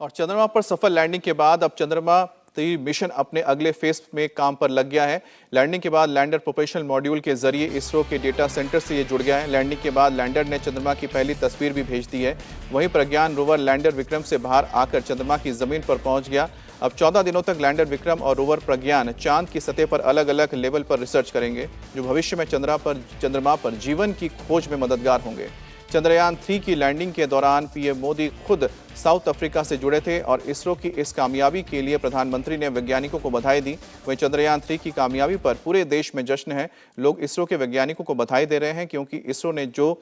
और चंद्रमा पर सफल लैंडिंग के बाद अब चंद्रमा 3 मिशन अपने अगले फेज में काम पर लग गया है। लैंडिंग के बाद लैंडर प्रोपेल्शन मॉड्यूल के जरिए इसरो के डेटा सेंटर से ये जुड़ गया है। लैंडिंग के बाद लैंडर ने चंद्रमा की पहली तस्वीर भी भेज दी है। वहीं प्रज्ञान रोवर लैंडर विक्रम से बाहर आकर चंद्रमा की जमीन पर पहुंच गया। अब 14 दिनों तक लैंडर विक्रम और रोवर प्रज्ञान चांद की सतह पर अलग अलग लेवल पर रिसर्च करेंगे, जो भविष्य में चंद्रमा पर जीवन की खोज में मददगार होंगे। चंद्रयान 3 की लैंडिंग के दौरान पीएम मोदी खुद साउथ अफ्रीका से जुड़े थे और इसरो की इस कामयाबी के लिए प्रधानमंत्री ने वैज्ञानिकों को बधाई दी। वहीं चंद्रयान 3 की कामयाबी पर पूरे देश में जश्न है। लोग इसरो के वैज्ञानिकों को बधाई दे रहे हैं क्योंकि इसरो ने जो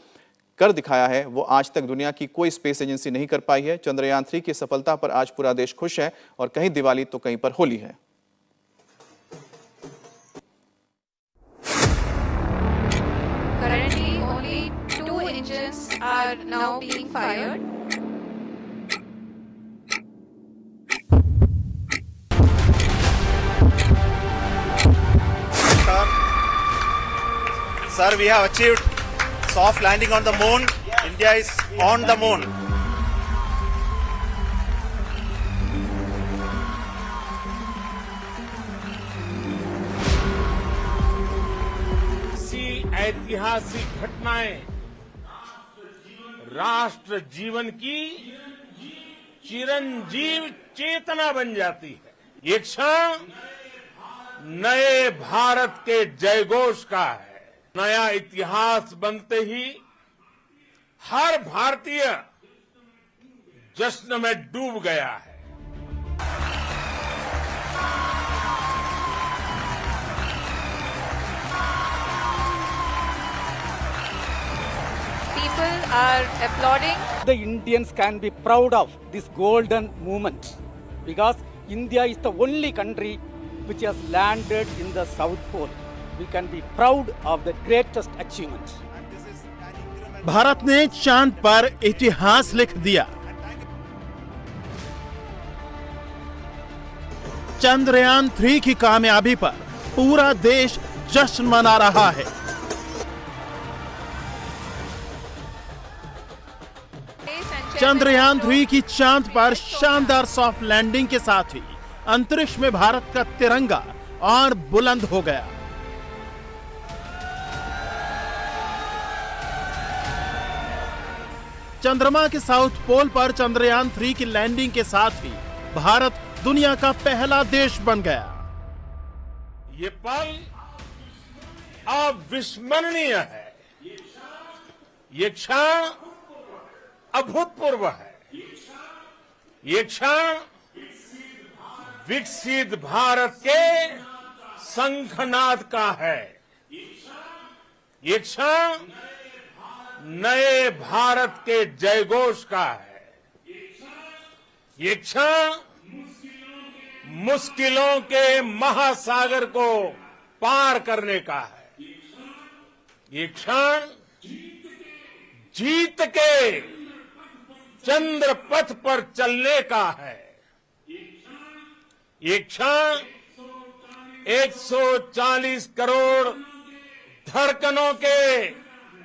कर दिखाया है वो आज तक दुनिया की कोई स्पेस एजेंसी नहीं कर पाई है। चंद्रयान 3 की सफलता पर आज पूरा देश खुश है और कहीं दिवाली तो कहीं पर होली है। Currently, only 2 engines are now being fired. Sir, we have achieved soft landing on the moon. India is on the moon. ऐतिहासिक घटनाएं राष्ट्र जीवन की चिरंजीव चेतना बन जाती है। ये क्षण नए भारत के जयघोष का है। नया इतिहास बनते ही हर भारतीय जश्न में डूब गया है। People are applauding. The Indians can be proud of this golden movement because India is the only country which has landed in the South Pole. We can be proud of the greatest achievement. Bharat ने चांद पर इतिहास लिख दिया। चंद्रयान 3 की कामयाबी पर पूरा देश जश्न मना रहा है। चंद्रयान 3 की चांद पर शानदार सॉफ्ट लैंडिंग के साथ ही अंतरिक्ष में भारत का तिरंगा और बुलंद हो गया। चंद्रमा के साउथ पोल पर चंद्रयान 3 की लैंडिंग के साथ ही भारत दुनिया का पहला देश बन गया। ये पल अविस्मरणीय है। ये क्षण अभूतपूर्व है। ये क्षण विकसित भारत के शंखनाद का है। ये क्षण नए भारत के जयघोष का है। ये क्षण मुश्किलों के महासागर को पार करने का है। ये क्षण जीत के चंद्र पथ पर चलने का है। ये क्षण 140 करोड़ धड़कनों के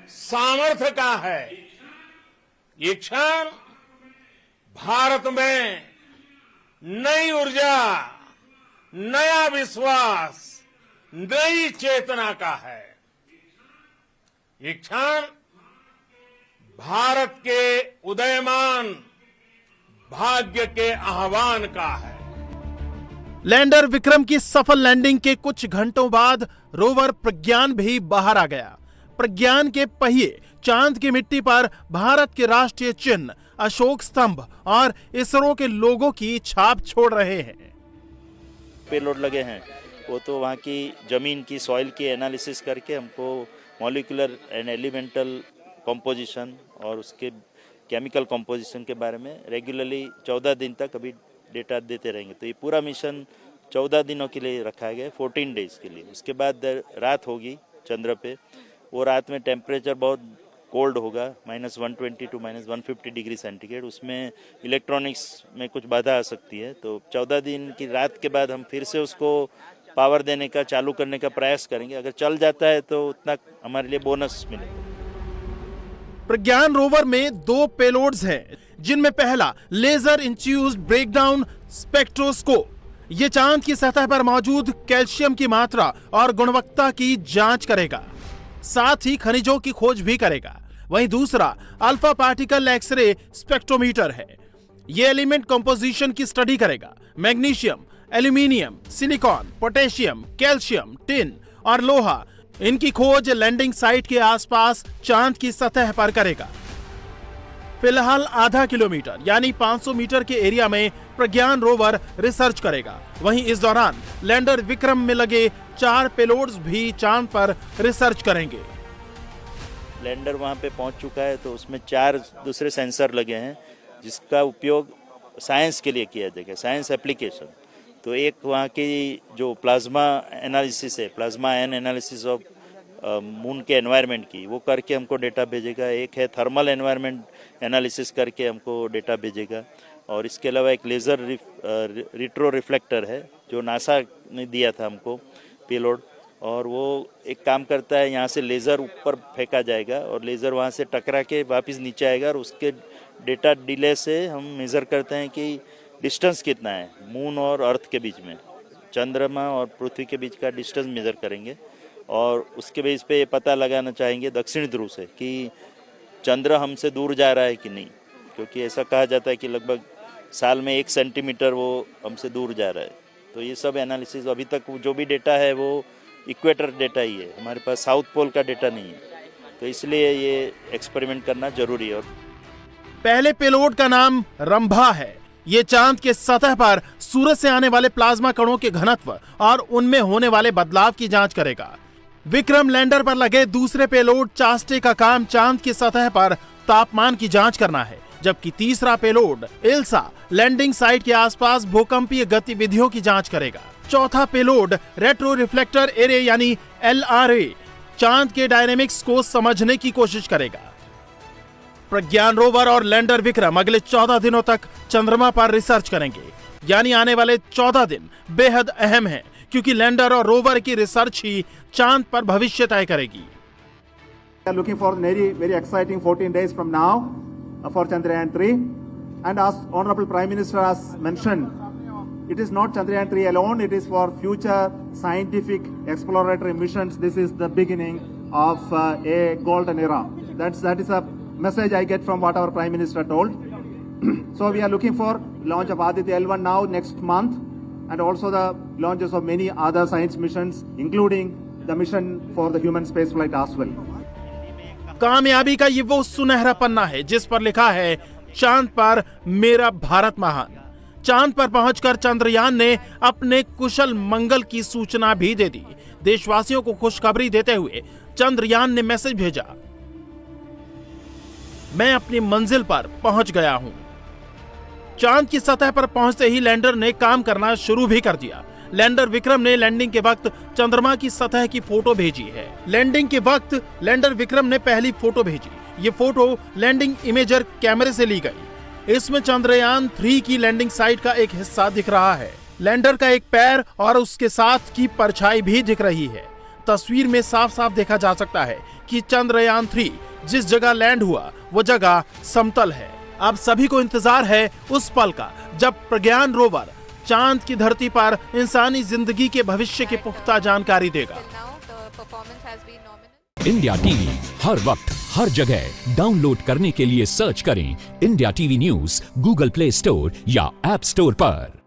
सामर्थ्य का है। ये क्षण भारत में नई ऊर्जा, नया विश्वास, नई चेतना का है। ये क्षण भारत के उदयमान भाग्य के आह्वान का है। लैंडर विक्रम की सफल लैंडिंग के कुछ घंटों बाद रोवर प्रज्ञान भी बाहर आ गया। प्रज्ञान के पहिए चांद की मिट्टी पर भारत के राष्ट्रीय चिन्ह, अशोक स्तंभ और इसरो के लोगों की छाप छोड़ रहे हैं। पेलोड लगे हैं वो तो वहाँ की जमीन की सॉइल की एनालिसिस करके हमको मॉलिक्यूलर एंड एलिमेंटल कंपोजिशन और उसके केमिकल कंपोजिशन के बारे में रेगुलरली 14 दिन तक अभी डेटा देते रहेंगे। तो ये पूरा मिशन 14 दिनों के लिए रखा गया है, 14 डेज के लिए। उसके बाद रात होगी चंद्र पे। वो रात में टेम्परेचर बहुत कोल्ड होगा, -120 टू -150 डिग्री सेंटीग्रेड। उसमें इलेक्ट्रॉनिक्स में कुछ बाधा आ सकती है। तो 14 दिन की रात के बाद हम फिर से उसको पावर देने का, चालू करने का प्रयास करेंगे। अगर चल जाता है तो उतना हमारे लिए बोनस मिलेगा। प्रज्ञान रोवर में 2 पेलोड्स हैं जिनमें पहला लेजर इंड्यूस्ड ब्रेकडाउन स्पेक्ट्रोस्कोप। ये चांद की सतह पर मौजूद कैल्शियम की मात्रा और गुणवत्ता की जांच करेगा, साथ ही खनिजों की खोज भी करेगा। वहीं दूसरा अल्फा पार्टिकल एक्सरे स्पेक्ट्रोमीटर है। ये एलिमेंट कंपोजिशन की स्टडी करेगा। Magnesium, aluminium, silicon, potassium, calcium, tin और लोहा, इनकी खोज लैंडिंग साइट के आसपास चांद की सतह पर करेगा। फिलहाल आधा किलोमीटर यानी 500 मीटर के एरिया में प्रज्ञान रोवर रिसर्च करेगा। वहीं इस दौरान लैंडर विक्रम में लगे 4 पेलोड्स भी चांद पर रिसर्च करेंगे। लैंडर वहाँ पे पहुँच चुका है, तो उसमें 4 दूसरे सेंसर लगे हैं जिसका उपयोग साइंस के लिए किया जाएगा, साइंस एप्लीकेशन। तो एक वहाँ की जो प्लाज्मा एनालिसिस है, plasma ion analysis of moon के एनवायरनमेंट की, वो करके हमको डेटा भेजेगा। एक है थर्मल एनवायरनमेंट एनालिसिस करके हमको डेटा भेजेगा। और इसके अलावा एक लेज़र रिट्रो रिफ्लेक्टर है जो नासा ने दिया था हमको पेलोड, और वो एक काम करता है, यहाँ से लेज़र ऊपर फेंका जाएगा और लेज़र वहाँ से टकरा के वापस नीचे आएगा, और उसके डेटा डिले से हम मेज़र करते हैं कि डिस्टेंस कितना है मून और अर्थ के बीच में, चंद्रमा और पृथ्वी के बीच का डिस्टेंस मेज़र करेंगे। और उसके बेस पे ये पता लगाना चाहेंगे दक्षिण ध्रुव से कि चंद्र हमसे दूर जा रहा है कि नहीं, क्योंकि ऐसा कहा जाता है कि लगभग साल में 1 सेंटीमीटर वो हमसे दूर जा रहा है। तो ये सब एनालिसिस, अभी तक जो भी डेटा है वो इक्वेटर डेटा ही है, हमारे पास साउथ पोल का डेटा नहीं है, तो इसलिए ये एक्सपेरिमेंट करना जरूरी है। पहले पेलोड का नाम रंभा है। ये चांद के सतह पर सूरज से आने वाले प्लाज्मा कणों के घनत्व और उनमें होने वाले बदलाव की जांच करेगा। विक्रम लैंडर पर लगे दूसरे पेलोड चास्टे का काम चांद की सतह पर तापमान की जांच करना है, जबकि तीसरा पेलोड इल्सा लैंडिंग साइट के आसपास भूकंपीय गतिविधियों की जांच करेगा। चौथा पेलोड रेट्रो रिफ्लेक्टर एरे यानी LRA चांद के डायनेमिक्स को समझने की कोशिश करेगा। प्रज्ञान रोवर और लैंडर विक्रम अगले 14 दिनों तक चंद्रमा पर रिसर्च करेंगे, यानी आने वाले 14 दिन बेहद अहम हैं, क्योंकि लैंडर और रोवर की रिसर्च ही चांद पर भविष्य तय करेगी। We are looking for very exciting 14 days from now for Chandrayaan 3, and as Honorable Prime Minister has mentioned, it is not Chandrayaan 3 alone, it is for future scientific exploratory missions. This is the beginning of a golden era. That is a message I get from what our Prime Minister told. So we are looking for launch of Aditya L1 now next month, and also the launches of many other science missions, including the mission for the human spaceflight as well. कामयाबी का ये वो सुनहरा पन्ना है जिस पर लिखा है चांद पर मेरा भारत महान। चांद पर पहुंचकर चंद्रयान ने अपने कुशल मंगल की सूचना भी दे दी। देशवासियों को खुशखबरी देते हुए चंद्रयान ने मैसेज भेजा, मैं अपनी मंजिल पर पहुंच गया हूं। चांद की सतह पर पहुंचते ही लैंडर ने काम करना शुरू भी कर दिया। लैंडर विक्रम ने लैंडिंग के वक्त चंद्रमा की सतह की फोटो भेजी है। लैंडिंग के वक्त लैंडर विक्रम ने पहली फोटो भेजी। ये फोटो लैंडिंग इमेजर कैमरे से ली गई। इसमें चंद्रयान 3 की लैंडिंग साइट का एक हिस्सा दिख रहा है। लैंडर का एक पैर और उसके साथ की परछाई भी दिख रही है। तस्वीर में साफ साफ देखा जा सकता है कि चंद्रयान 3 जिस जगह लैंड हुआ वो जगह समतल है। अब सभी को इंतजार है उस पल का जब प्रज्ञान रोवर चांद की धरती पर इंसानी जिंदगी के भविष्य की पुख्ता जानकारी देगा। Till now, the performance has been nominal. India TV हर वक्त हर जगह डाउनलोड करने के लिए सर्च करें India TV news Google Play Store या ऐप स्टोर पर।